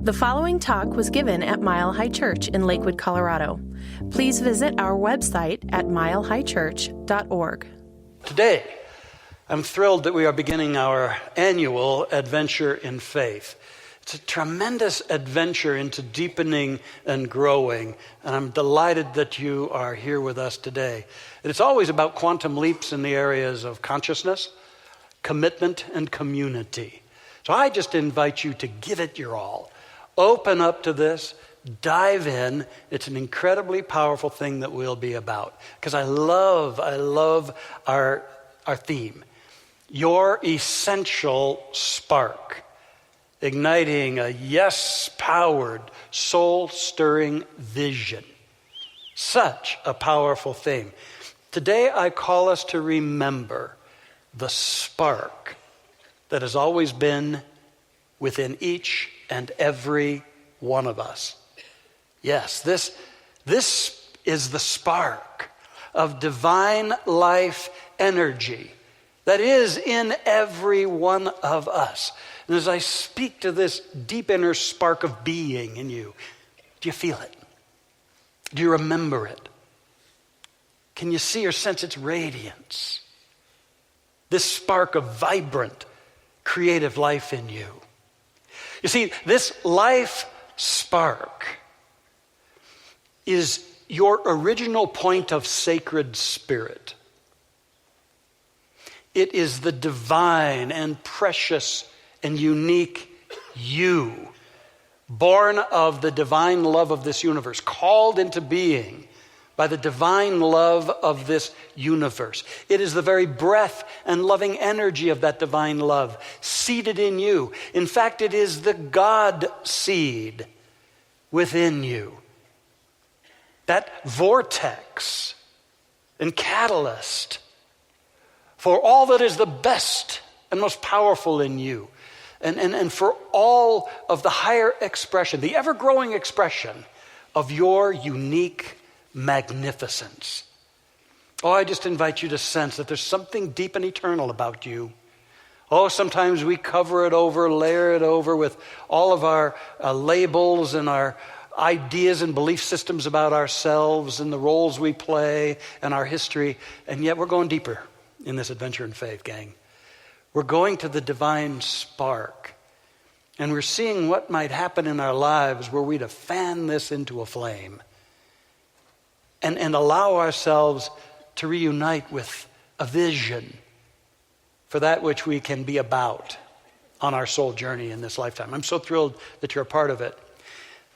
The following talk was given at Mile High Church in Lakewood, Colorado. Please visit our website at milehighchurch.org. Today, I'm thrilled that we are beginning our annual adventure in faith. It's a tremendous adventure into deepening and growing, and I'm delighted that you are here with us today. And it's always about quantum leaps in the areas of consciousness, commitment, and community. So I just invite you to give it your all. Open up to this, dive in. It's an incredibly powerful thing that we'll be about. Because I love our theme. Your essential spark. Igniting a yes-powered, soul-stirring vision. Such a powerful thing. Today I call us to remember the spark that has always been within each and every one of us. Yes, this is the spark of divine life energy that is in every one of us. And as I speak to this deep inner spark of being in you, do you feel it? Do you remember it? Can you see or sense its radiance? This spark of vibrant, creative life in you. You see, this life spark is your original point of sacred spirit. It is the divine and precious and unique you, born of the divine love of this universe, called into being by the divine love of this universe. It is the very breath and loving energy of that divine love seated in you. In fact, it is the God seed within you. That vortex and catalyst for all that is the best and most powerful in you. And for all of the higher expression, the ever-growing expression of your unique magnificence. Oh, I just invite you to sense that there's something deep and eternal about you. Oh, sometimes we cover it over, layer it over with all of our labels and our ideas and belief systems about ourselves and the roles we play and our history. And yet we're going deeper in this adventure in faith, gang. We're going to the divine spark. And we're seeing what might happen in our lives were we to fan this into a flame. And allow ourselves to reunite with a vision for that which we can be about on our soul journey in this lifetime. I'm so thrilled that you're a part of it.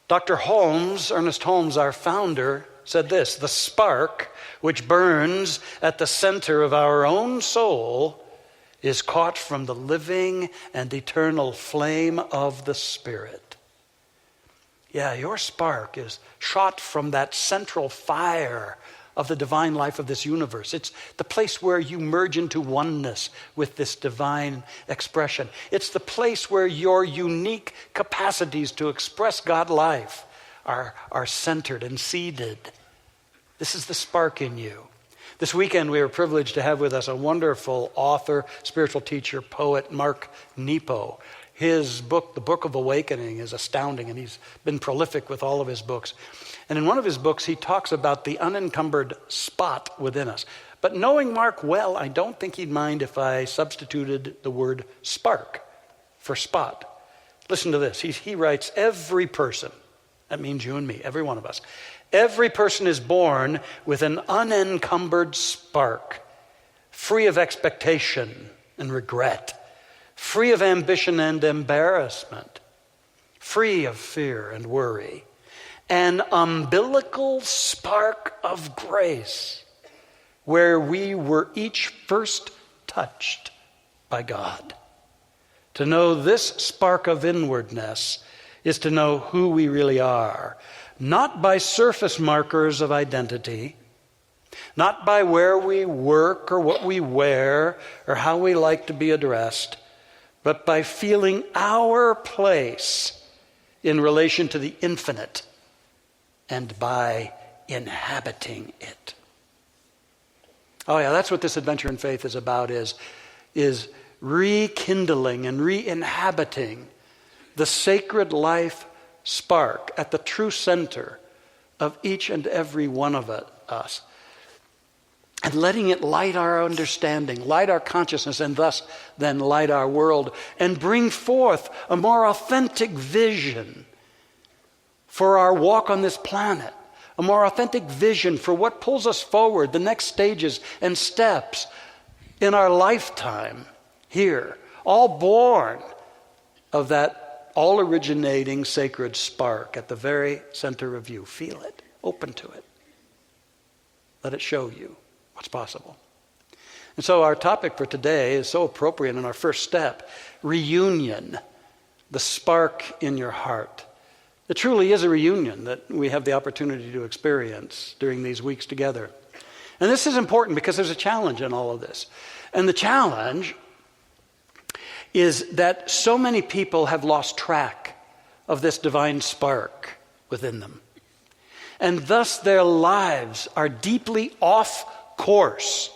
Dr. Holmes, Ernest Holmes, our founder, said this: the spark which burns at the center of our own soul is caught from the living and eternal flame of the Spirit. Yeah, your spark is shot from that central fire of the divine life of this universe. It's the place where you merge into oneness with this divine expression. It's the place where your unique capacities to express God life are centered and seated. This is the spark in you. This weekend we were privileged to have with us a wonderful author, spiritual teacher, poet, Mark Nepo. His book, The Book of Awakening, is astounding, and he's been prolific with all of his books. And in one of his books, he talks about the unencumbered spot within us. But knowing Mark well, I don't think he'd mind if I substituted the word spark for spot. Listen to this. He writes, every person, that means you and me, every one of us, every person is born with an unencumbered spark, free of expectation and regret, free of ambition and embarrassment, free of fear and worry, an umbilical spark of grace where we were each first touched by God. To know this spark of inwardness is to know who we really are, not by surface markers of identity, not by where we work or what we wear or how we like to be addressed, but by feeling our place in relation to the infinite and by inhabiting it. Oh yeah, that's what this adventure in faith is about, is rekindling and re-inhabiting the sacred life spark at the true center of each and every one of us, and letting it light our understanding, light our consciousness, and thus then light our world, and bring forth a more authentic vision for our walk on this planet, a more authentic vision for what pulls us forward, the next stages and steps in our lifetime here, all born of that all-originating sacred spark at the very center of you. Feel it. Open to it. Let it show you what's possible. And so our topic for today is so appropriate in our first step: reunion, the spark in your heart. It truly is a reunion that we have the opportunity to experience during these weeks together. And this is important because there's a challenge in all of this. And the challenge is that so many people have lost track of this divine spark within them. And thus their lives are deeply off course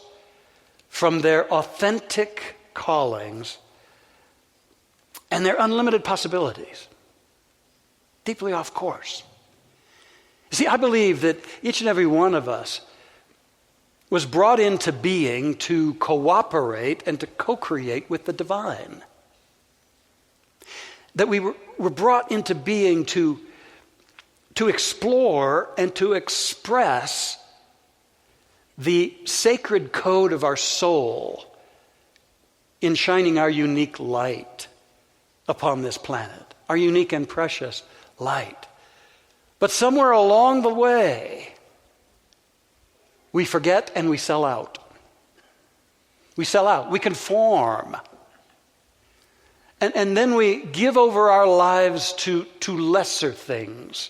from their authentic callings and their unlimited possibilities. Deeply off course. See, I believe that each and every one of us was brought into being to cooperate and to co-create with the divine. That we were brought into being to explore and to express the sacred code of our soul in shining our unique light upon this planet, our unique and precious light. But somewhere along the way, we forget and we sell out. We sell out. We conform. And then we give over our lives to lesser things,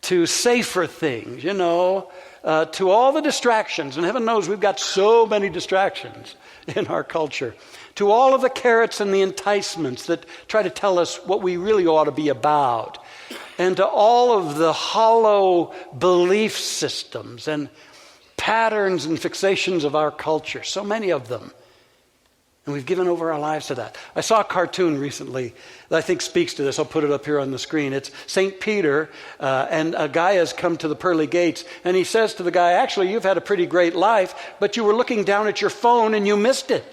to safer things, to all the distractions. And heaven knows we've got so many distractions in our culture. To all of the carrots and the enticements that try to tell us what we really ought to be about. And to all of the hollow belief systems and patterns and fixations of our culture. So many of them. And we've given over our lives to that. I saw a cartoon recently that I think speaks to this. I'll put it up here on the screen. It's St. Peter, and a guy has come to the pearly gates. And he says to the guy, actually, you've had a pretty great life, but you were looking down at your phone and you missed it.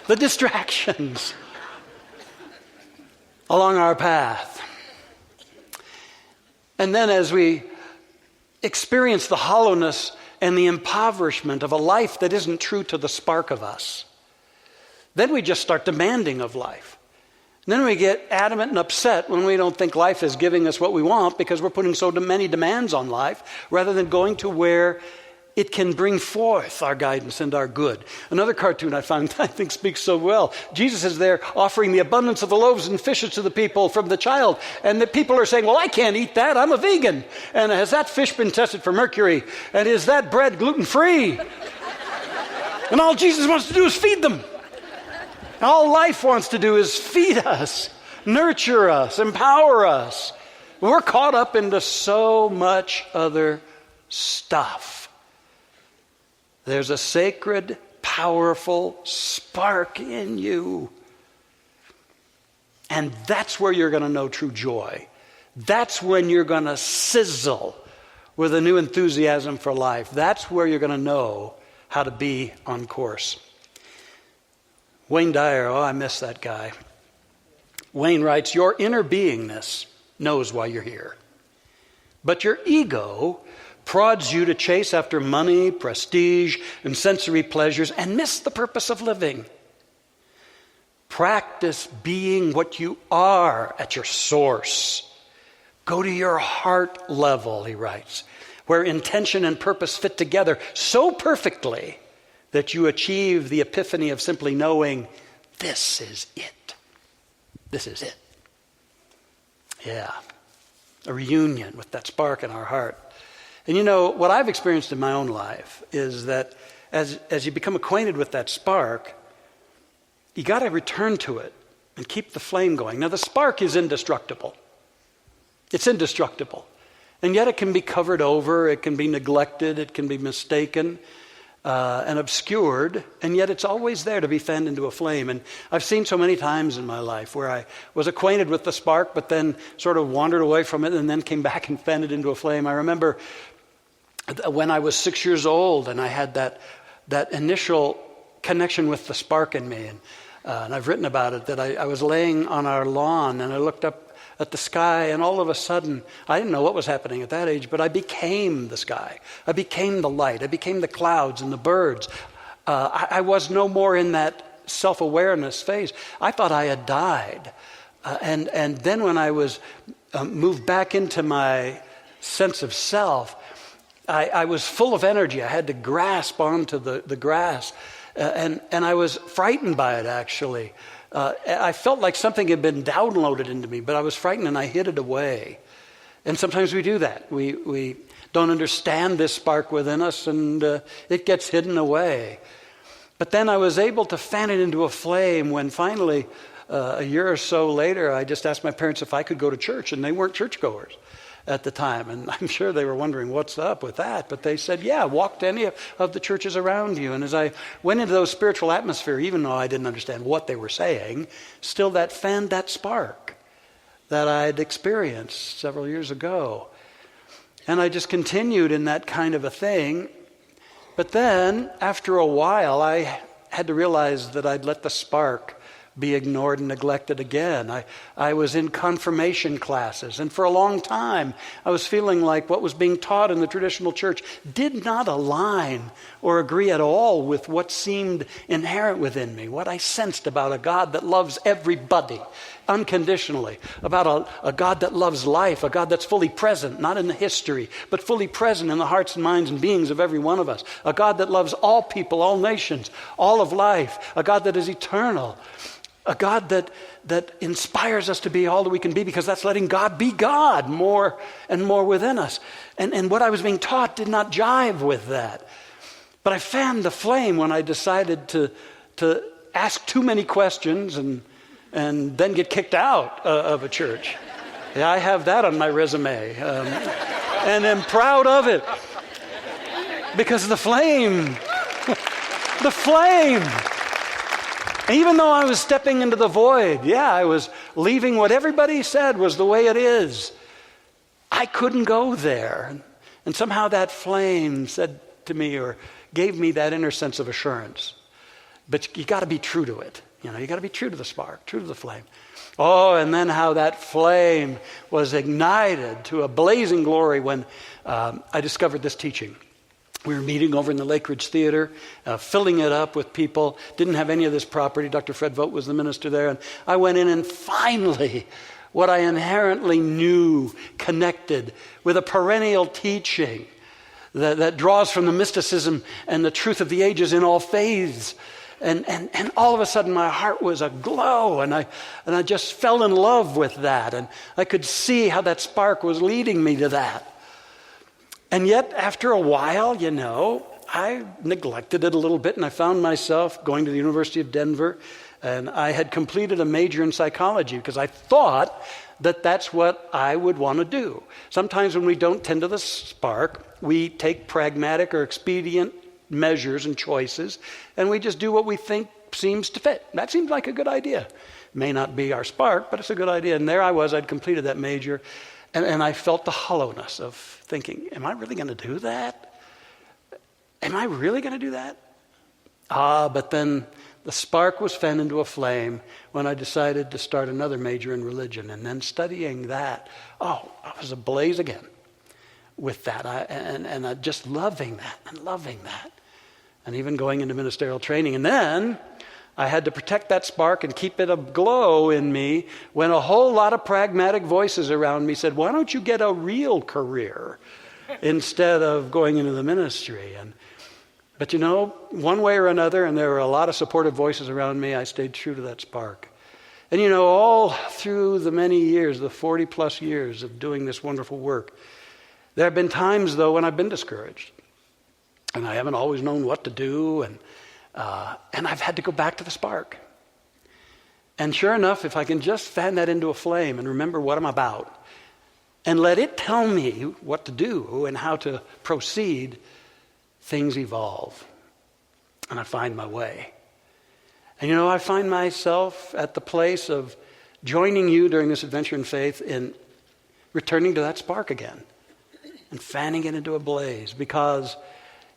The distractions along our path. And then as we experience the hollowness and the impoverishment of a life that isn't true to the spark of us, then we just start demanding of life. And then we get adamant and upset when we don't think life is giving us what we want because we're putting so many demands on life rather than going to where it can bring forth our guidance and our good. Another cartoon I found I think speaks so well. Jesus is there offering the abundance of the loaves and fishes to the people from the child. And the people are saying, well, I can't eat that. I'm a vegan. And has that fish been tested for mercury? And is that bread gluten-free? And all Jesus wants to do is feed them. All life wants to do is feed us, nurture us, empower us. We're caught up into so much other stuff. There's a sacred, powerful spark in you. And that's where you're going to know true joy. That's when you're going to sizzle with a new enthusiasm for life. That's where you're going to know how to be on course. Wayne Dyer, I miss that guy. Wayne writes, your inner beingness knows why you're here. But your ego prods you to chase after money, prestige, and sensory pleasures and miss the purpose of living. Practice being what you are at your source. Go to your heart level, he writes, where intention and purpose fit together so perfectly that you achieve the epiphany of simply knowing this is it. This is it. Yeah. A reunion with that spark in our heart. And what I've experienced in my own life is that as you become acquainted with that spark, you got to return to it and keep the flame going. Now, the spark is indestructible. It's indestructible. And yet it can be covered over, it can be neglected, it can be mistaken. and obscured, and yet it's always there to be fanned into a flame. And I've seen so many times in my life where I was acquainted with the spark, but then sort of wandered away from it and then came back and fanned it into a flame. I remember when I was 6 years old and I had that initial connection with the spark in me. And I've written about it, that I was laying on our lawn and I looked up at the sky, and all of a sudden, I didn't know what was happening at that age, but I became the sky. I became the light. I became the clouds and the birds. I was no more in that self-awareness phase. I thought I had died. And then when I was moved back into my sense of self, I was full of energy. I had to grasp onto the grass. And I was frightened by it, actually. I felt like something had been downloaded into me, but I was frightened and I hid it away. And sometimes we do that. We don't understand this spark within us, and it gets hidden away. But then I was able to fan it into a flame when finally, a year or so later, I just asked my parents if I could go to church, and they weren't churchgoers at the time. And I'm sure they were wondering what's up with that. But they said, yeah, walk to any of the churches around you. And as I went into those spiritual atmosphere, even though I didn't understand what they were saying, still that fanned that spark that I'd experienced several years ago. And I just continued in that kind of a thing. But then, after a while, I had to realize that I'd let the spark be ignored and neglected again. I was in confirmation classes, and for a long time I was feeling like what was being taught in the traditional church did not align or agree at all with what seemed inherent within me, what I sensed about a God that loves everybody unconditionally, about a God that loves life, a God that's fully present, not in the history, but fully present in the hearts and minds and beings of every one of us, a God that loves all people, all nations, all of life, a God that is eternal, a God that inspires us to be all that we can be, because that's letting God be God more and more within us. And what I was being taught did not jive with that. But I fanned the flame when I decided to ask too many questions and then get kicked out of a church. Yeah, I have that on my resume. And am proud of it. Because the flame, even though I was stepping into the void, I was leaving what everybody said was the way it is. I couldn't go there. And somehow that flame said to me, or gave me that inner sense of assurance. But you got to be true to it. You got to be true to the spark, true to the flame. Oh, and then how that flame was ignited to a blazing glory when I discovered this teaching. We were meeting over in the Lake Ridge Theater, filling it up with people. Didn't have any of this property. Dr. Fred Vogt was the minister there. And I went in, and finally, what I inherently knew connected with a perennial teaching that draws from the mysticism and the truth of the ages in all faiths. And all of a sudden, my heart was aglow, and I just fell in love with that. And I could see how that spark was leading me to that. And yet, after a while, I neglected it a little bit, and I found myself going to the University of Denver, and I had completed a major in psychology because I thought that that's what I would want to do. Sometimes when we don't tend to the spark, we take pragmatic or expedient measures and choices, and we just do what we think seems to fit. That seems like a good idea. May not be our spark, but it's a good idea. And there I was, I'd completed that major, and I felt the hollowness of thinking, am I really going to do that? Am I really going to do that? But then the spark was fanned into a flame when I decided to start another major in religion. And then studying that, I was ablaze again with that. And just loving that. And even going into ministerial training. And then I had to protect that spark and keep it aglow in me when a whole lot of pragmatic voices around me said, why don't you get a real career instead of going into the ministry? But one way or another, and there were a lot of supportive voices around me, I stayed true to that spark. And all through the many years, the 40 plus years of doing this wonderful work, there have been times, though, when I've been discouraged. And I haven't always known what to do, and I've had to go back to the spark. And sure enough, if I can just fan that into a flame and remember what I'm about, and let it tell me what to do and how to proceed, things evolve. and I find my way. And I find myself at the place of joining you during this adventure in faith in returning to that spark again and fanning it into a blaze, because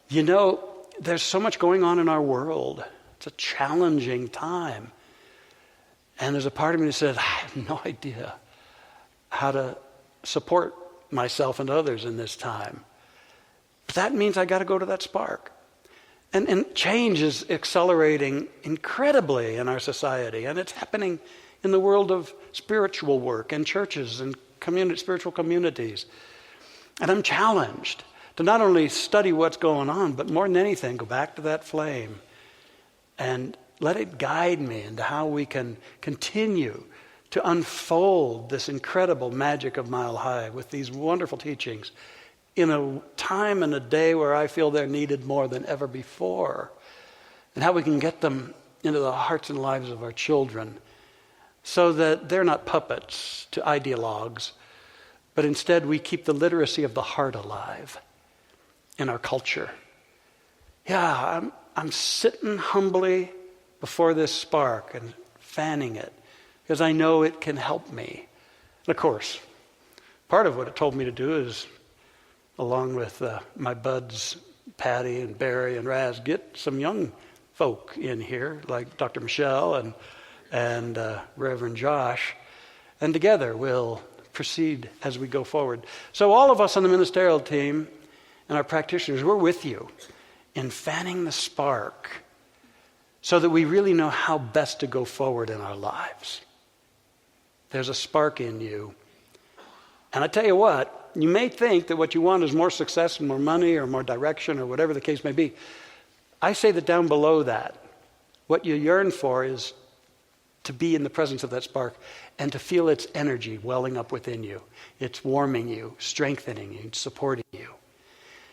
there's so much going on in our world. It's a challenging time. And there's a part of me that says, I have no idea how to support myself and others in this time. But that means I got to go to that spark. And change is accelerating incredibly in our society, and it's happening in the world of spiritual work and churches and spiritual communities. And I'm challenged to not only study what's going on, but more than anything, go back to that flame and let it guide me into how we can continue to unfold this incredible magic of Mile High with these wonderful teachings in a time and a day where I feel they're needed more than ever before, and how we can get them into the hearts and lives of our children so that they're not puppets to ideologues, but instead we keep the literacy of the heart alive in our culture. Yeah, I'm sitting humbly before this spark and fanning it because I know it can help me. And of course, part of what it told me to do is, along with my buds, Patty and Barry and Raz, get some young folk in here, like Dr. Michelle and Reverend Josh, and together we'll proceed as we go forward. So all of us on the ministerial team and our practitioners, we're with you in fanning the spark so that we really know how best to go forward in our lives. There's a spark in you. And I tell you what, you may think that what you want is more success and more money or more direction or whatever the case may be. I say that down below that, what you yearn for is to be in the presence of that spark and to feel its energy welling up within you. It's warming you, strengthening you, supporting you.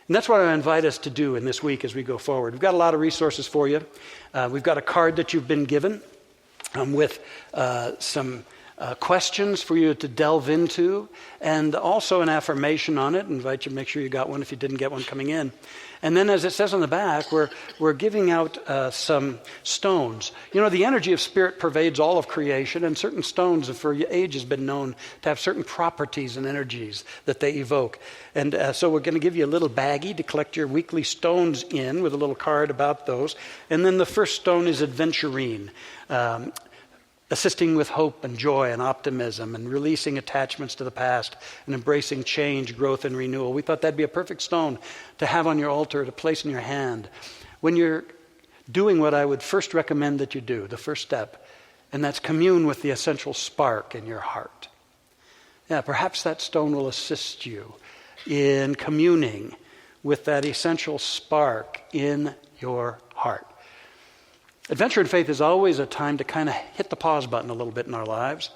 And that's what I invite us to do in this week as we go forward. We've got a lot of resources for you. We've got a card that you've been given with some questions for you to delve into, and also an affirmation on it. I invite you to make sure you got one if you didn't get one coming in. And then, as it says on the back, we're giving out some stones. The energy of spirit pervades all of creation, and certain stones for ages have been known to have certain properties and energies that they evoke. And so we're going to give you a little baggie to collect your weekly stones in with a little card about those. And then the first stone is adventurine. Assisting with hope and joy and optimism and releasing attachments to the past and embracing change, growth, and renewal. We thought that'd be a perfect stone to have on your altar, to place in your hand when you're doing what I would first recommend that you do, the first step, and that's commune with the essential spark in your heart. Yeah, perhaps that stone will assist you in communing with that essential spark in your heart. Adventure in faith is always a time to kind of hit the pause button a little bit in our lives,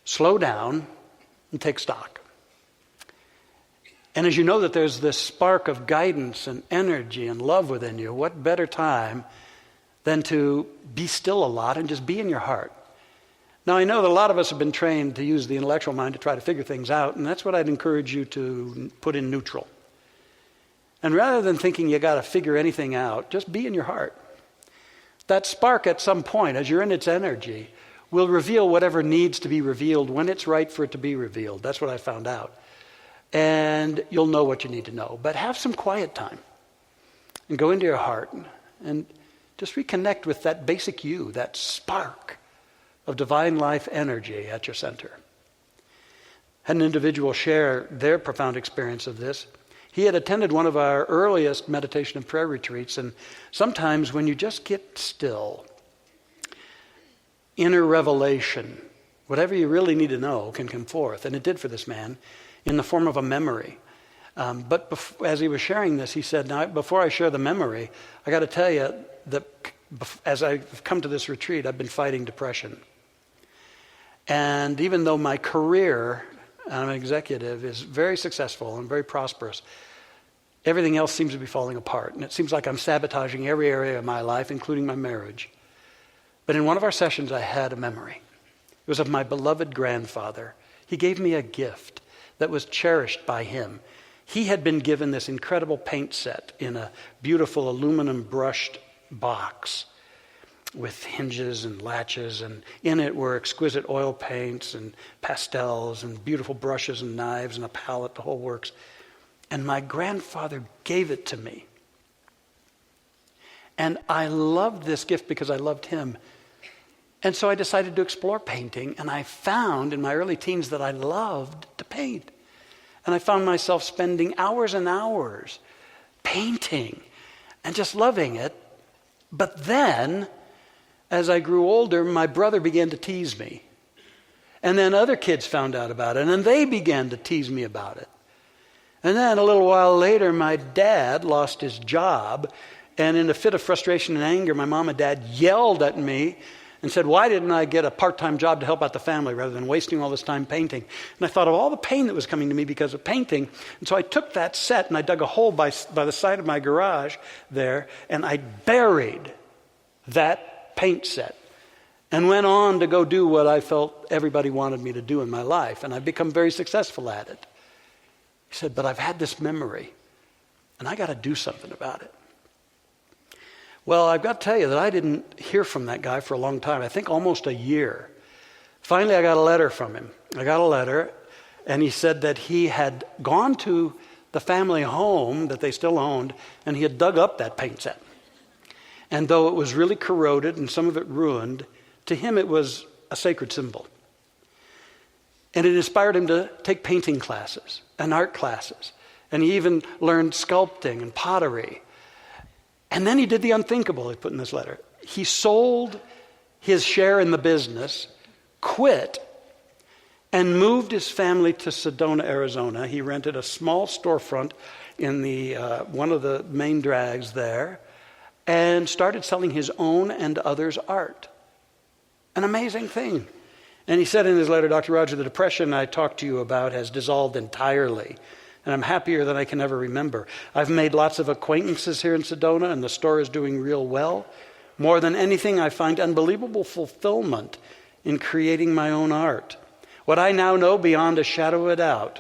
slow down, and take stock. And as you know that there's this spark of guidance and energy and love within you, what better time than to be still a lot and just be in your heart. Now, I know that a lot of us have been trained to use the intellectual mind to try to figure things out, and that's what I'd encourage you to put in neutral. And rather than thinking you got to figure anything out, just be in your heart. That spark at some point, as you're in its energy, will reveal whatever needs to be revealed when it's right for it to be revealed. That's what I found out. And you'll know what you need to know. But have some quiet time and go into your heart and just reconnect with that basic you, that spark of divine life energy at your center. Had an individual share their profound experience of this. He had attended one of our earliest meditation and prayer retreats, and sometimes when you just get still, inner revelation, whatever you really need to know can come forth. And it did for this man in the form of a memory. But as he was sharing this, he said, now, before I share the memory, I got to tell you that as I've come to this retreat, I've been fighting depression. And even though my career, I'm an executive, is very successful and very prosperous, everything else seems to be falling apart. And it seems like I'm sabotaging every area of my life, including my marriage. But in one of our sessions, I had a memory. It was of my beloved grandfather. He gave me a gift that was cherished by him. He had been given this incredible paint set in a beautiful aluminum brushed box with hinges and latches, and in it were exquisite oil paints and pastels and beautiful brushes and knives and a palette, the whole works. And my grandfather gave it to me. And I loved this gift because I loved him. And so I decided to explore painting, and I found in my early teens that I loved to paint. And I found myself spending hours and hours painting and just loving it. But then, as I grew older, my brother began to tease me. And then other kids found out about it, and they began to tease me about it. And then a little while later, my dad lost his job, and in a fit of frustration and anger, my mom and dad yelled at me and said, why didn't I get a part-time job to help out the family rather than wasting all this time painting? And I thought of all the pain that was coming to me because of painting. And so I took that set and I dug a hole by the side of my garage there, and I buried that paint set and went on to go do what I felt everybody wanted me to do in my life. And I've become very successful at it. He said, but I've had this memory and I got to do something about it. Well, I've got to tell you that I didn't hear from that guy for a long time. I think almost a year. Finally, I got a letter from him. I got a letter, and he said that he had gone to the family home that they still owned, and he had dug up that paint set. And though it was really corroded and some of it ruined, to him it was a sacred symbol. And it inspired him to take painting classes and art classes. And he even learned sculpting and pottery. And then he did the unthinkable, he put in this letter. He sold his share in the business, quit, and moved his family to Sedona, Arizona. He rented a small storefront in the one of the main drags there and started selling his own and others' art. An amazing thing. And he said in his letter, Dr. Roger, the depression I talked to you about has dissolved entirely. And I'm happier than I can ever remember. I've made lots of acquaintances here in Sedona, and the store is doing real well. More than anything, I find unbelievable fulfillment in creating my own art. What I now know beyond a shadow of a doubt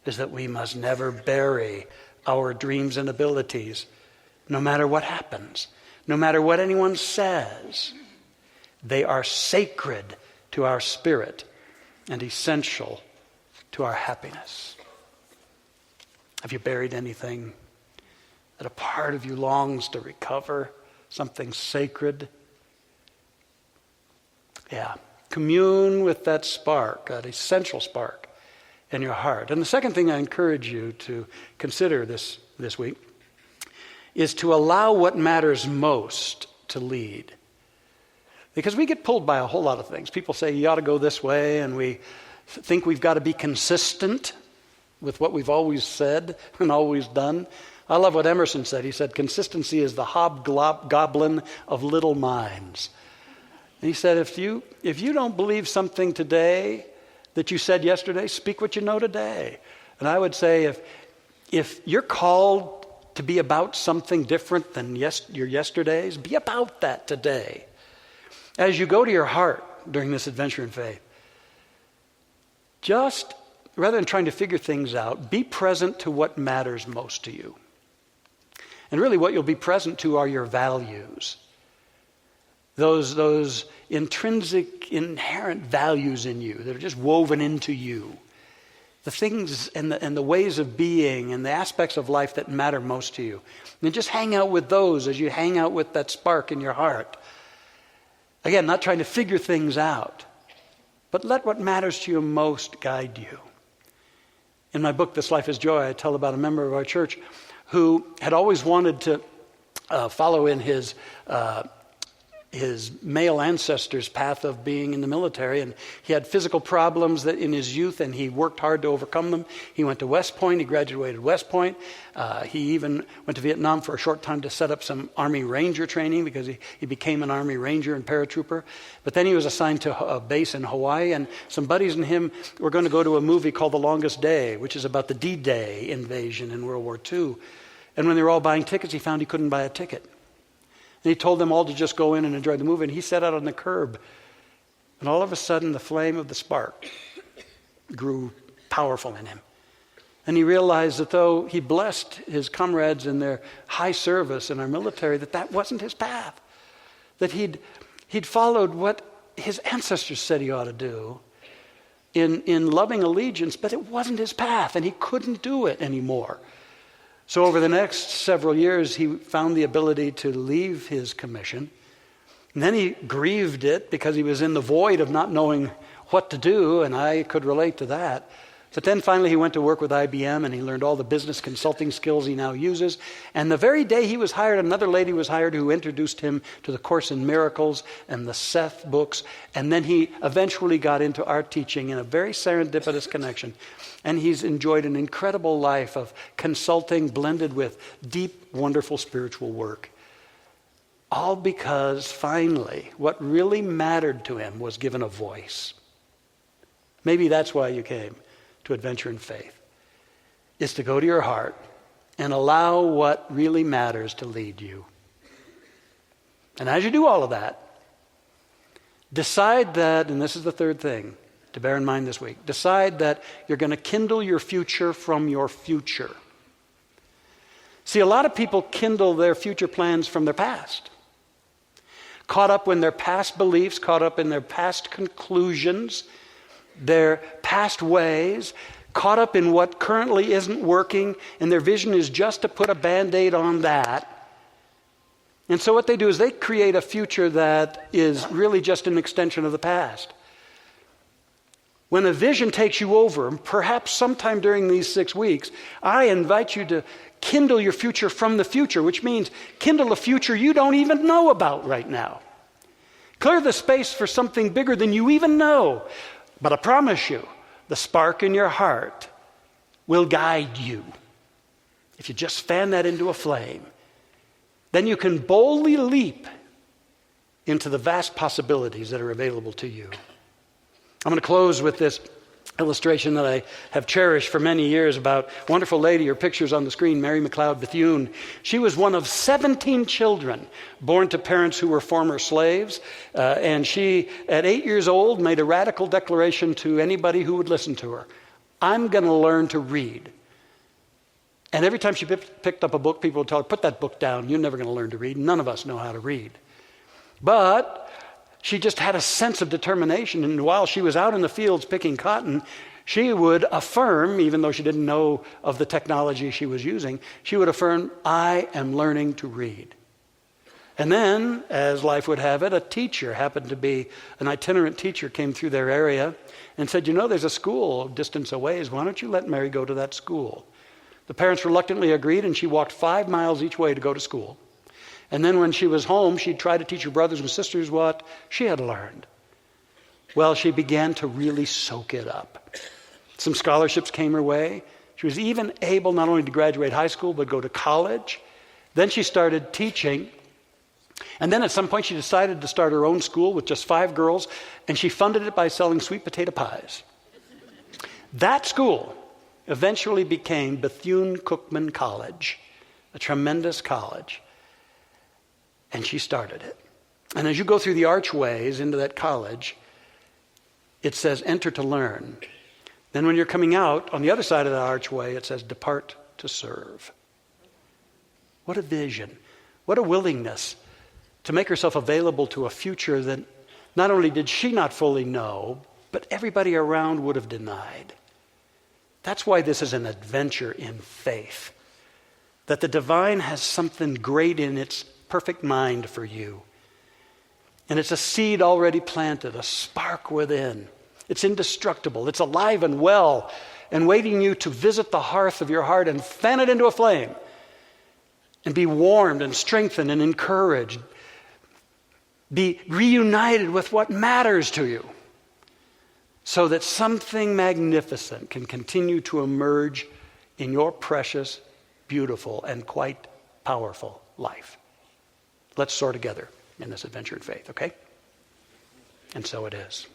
is that we must never bury our dreams and abilities, no matter what happens, no matter what anyone says. They are sacred to our spirit and essential to our happiness. Have you buried anything that a part of you longs to recover? Something sacred? Yeah. Commune with that spark, that essential spark in your heart. And the second thing I encourage you to consider this week is to allow what matters most to lead. Because we get pulled by a whole lot of things. People say you ought to go this way, and we think we've got to be consistent with what we've always said and always done. I love what Emerson said. He said, consistency is the hobgoblin of little minds. And he said, if you don't believe something today that you said yesterday, speak what you know today. And I would say if you're called to be about something different than your yesterdays, be about that today. As you go to your heart during this adventure in faith, just rather than trying to figure things out, be present to what matters most to you. And really what you'll be present to are your values. Those intrinsic, inherent values in you that are just woven into you. The things and the ways of being and the aspects of life that matter most to you. And just hang out with those as you hang out with that spark in your heart. Again, not trying to figure things out, but let what matters to you most guide you. In my book, This Life is Joy, I tell about a member of our church who had always wanted to follow in his male ancestors' path of being in the military. And he had physical problems that in his youth, and he worked hard to overcome them. He went to West Point. He graduated West Point. He even went to Vietnam for a short time to set up some Army Ranger training because he became an Army Ranger and paratrooper. But then he was assigned to a base in Hawaii, and some buddies and him were going to go to a movie called The Longest Day, which is about the D-Day invasion in World War II. And when they were all buying tickets, he found he couldn't buy a ticket. And he told them all to just go in and enjoy the movie. And he sat out on the curb. And all of a sudden, the flame of the spark grew powerful in him. And he realized that though he blessed his comrades in their high service in our military, that wasn't his path. That he'd followed what his ancestors said he ought to do in loving allegiance, but it wasn't his path, and he couldn't do it anymore. So over the next several years, he found the ability to leave his commission. And then he grieved it because he was in the void of not knowing what to do, and I could relate to that. But then finally he went to work with IBM, and he learned all the business consulting skills he now uses. And the very day he was hired, another lady was hired who introduced him to the Course in Miracles and the Seth books. And then he eventually got into art teaching in a very serendipitous connection. And he's enjoyed an incredible life of consulting blended with deep, wonderful spiritual work. All because finally what really mattered to him was given a voice. Maybe that's why you came to Adventure in Faith, is to go to your heart and allow what really matters to lead you. And as you do all of that, decide that, and this is the third thing to bear in mind this week, decide that you're going to kindle your future from your future. See, a lot of people kindle their future plans from their past. Caught up in their past beliefs, caught up in their past conclusions, their past ways, caught up in what currently isn't working, and their vision is just to put a Band-Aid on that. And so what they do is they create a future that is really just an extension of the past. When a vision takes you over, perhaps sometime during these 6 weeks, I invite you to kindle your future from the future, which means kindle a future you don't even know about right now. Clear the space for something bigger than you even know. But I promise you, the spark in your heart will guide you. If you just fan that into a flame, then you can boldly leap into the vast possibilities that are available to you. I'm going to close with this illustration that I have cherished for many years about a wonderful lady. Her picture's on the screen, Mary McLeod Bethune. She was one of 17 children born to parents who were former slaves. And she, at 8 years old, made a radical declaration to anybody who would listen to her. I'm going to learn to read. And every time she picked up a book, people would tell her, put that book down. You're never going to learn to read. None of us know how to read. But she just had a sense of determination, and while she was out in the fields picking cotton, she would affirm, even though she didn't know of the technology she was using, she would affirm, I am learning to read. And then, as life would have it, a teacher, happened to be an itinerant teacher, came through their area and said, there's a school a distance away. Why don't you let Mary go to that school? The parents reluctantly agreed, and she walked 5 miles each way to go to school. And then when she was home, she'd try to teach her brothers and sisters what she had learned. Well, she began to really soak it up. Some scholarships came her way. She was even able not only to graduate high school, but go to college. Then she started teaching. And then at some point she decided to start her own school with just 5 girls, and she funded it by selling sweet potato pies. That school eventually became Bethune-Cookman College, a tremendous college. And she started it. And as you go through the archways into that college, it says, enter to learn. Then when you're coming out, on the other side of the archway, it says, depart to serve. What a vision. What a willingness to make herself available to a future that not only did she not fully know, but everybody around would have denied. That's why this is an adventure in faith. That the divine has something great in its perfect mind for you. And it's a seed already planted, a spark within. It's indestructible. It's alive and well and waiting you to visit the hearth of your heart and fan it into a flame and be warmed and strengthened and encouraged. Be reunited with what matters to you so that something magnificent can continue to emerge in your precious, beautiful, and quite powerful life. Let's soar together in this adventure in faith, okay? And so it is.